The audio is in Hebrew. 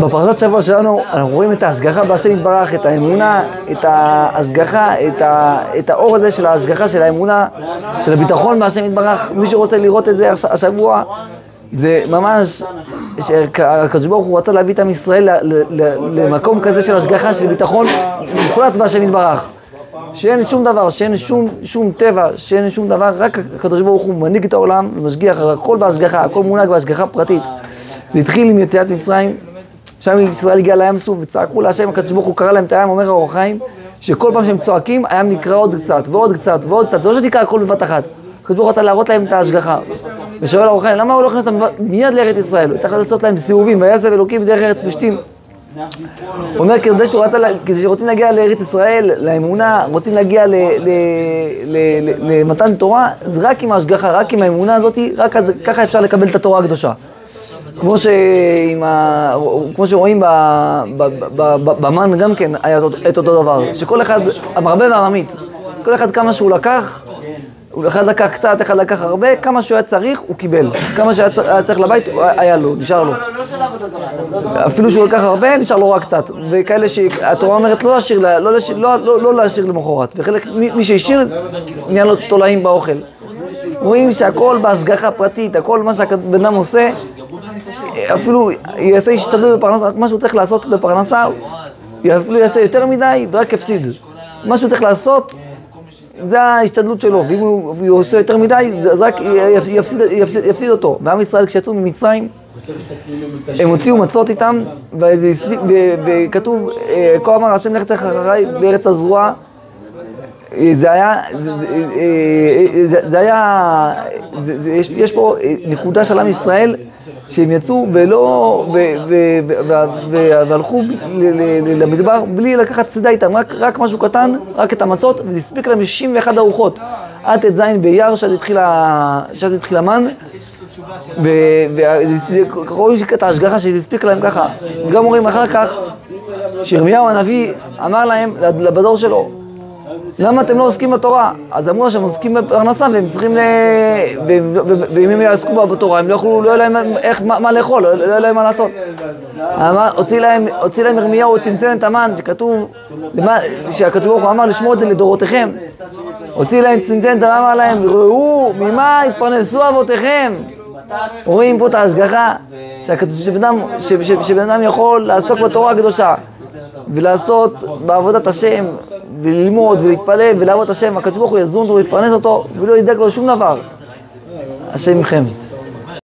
בפרשת שבוע שלנו אנחנו רואים את ההשגחה בהשם יתברך, את האמונה, את ההשגחה, את האור הזה של ההשגחה, של האמונה, של הביטחון בהשם יתברך. מי שרוצה לראות את זה השבוע, זה ממש שהקדוש ברוך הוא רצה להביא את עם ישראל למקום כזה של השגחה, של ביטחון מוחלט בהשם יתברך. שאין שום דבר, שאין שום טבע, שאין שום דבר, רק הקדוש ברוך הוא מנהיג את העולם ומשגיח, הכל בהשגחה, הכל מונהג בהשגחה פרטית. זה התחיל עם יציאת מצרים, שם ישראל הגיע לים סוף וצעקו להשם, הקדוש ברוך הוא קרא להם את הים, אומר האור החיים, שכל פעם שהם צועקים, הים נקרא עוד קצת ועוד קצת ועוד קצת, זה לא שתקרא הכל בבת אחת. הקדוש ברוך הוא רצה להראות להם את ההשגחה. ושואל האור החיים, למה הוא לא הכניס אותם מיד לארץ ישראל? הוא צריך לעשות להם סיבובים, ויעשה אלוקים דרך ארץ פלישתים. הוא אומר, כדי שרוצים להגיע לארץ ישראל, לאמונה, רוצים להגיע למתן תורה, זה רק עם ההשגחה, רק עם האמונה הזאת, רק ככה אפשר לקבל את התורה הקדושה. כמו שרואים במן גם כן היה את אותו דבר, שכל אחד, המרבה והממעיט, כל אחד כמה שהוא לקח, אחד לקח קצת, אחד לקח הרבה, כמה שהוא היה צריך הוא קיבל, כמה שהיה צריך לבית היה לו, נשאר לו. אפילו שהוא לקח הרבה, נשאר לו רק קצת, וכאלה שהתורה אומרת לא להשאיר למחרת, וחלק מי שהשאיר נהיה לו תולעים באוכל. רואים שהכל בהשגחה פרטית, הכל מה שהבן אדם עושה, אפילו יעשה השתדלות בפרנסה, רק מה שהוא צריך לעשות בפרנסה, אפילו יעשה יותר מדי ורק יפסיד. מה שהוא צריך לעשות, זה ההשתדלות שלו, ואם הוא עושה יותר מדי, אז רק יפסיד אותו. ועם ישראל כשיצאו ממצרים, הם הוציאו מצות איתם, וכתוב, כה אמר השם לכת אחריי בארץ הזרועה, יש פה נקודה של עם ישראל, שהם יצאו והלכו למדבר בלי לקחת צידה איתם, רק משהו קטן, רק את המצות, וזה הספיק להם 61 ארוחות. עד ט"ז באייר שאז התחיל המן, ורואים את ההשגחה שזה הספיק להם ככה. גם רואים אחר כך שירמיהו הנביא אמר להם, בדור שלו, למה אתם לא עוסקים בתורה? אז אמרו שהם עוסקים בפרנסה והם צריכים ואם הם יעסקו בתורה, הם לא יוכלו, לא יהיה להם מה לאכול, לא יהיה להם מה לעשות. הוציא להם ירמיהו, צמצם את המן, שכתוב, שהקדוש ברוך הוא אמר לשמור את זה לדורותיכם. הוציא להם, צמצם את המן, אמר להם, ראו, ממה התפרנסו אבותיכם? רואים פה את ההשגחה, שבן אדם יכול לעסוק בתורה הקדושה. ולעשות בעבודת השם, וללמוד ולהתפלל ולעבוד השם, הקדוש ברוך הוא יזון אותו ויפרנס אותו ולא ידאג לו שום דבר. השם עמכם.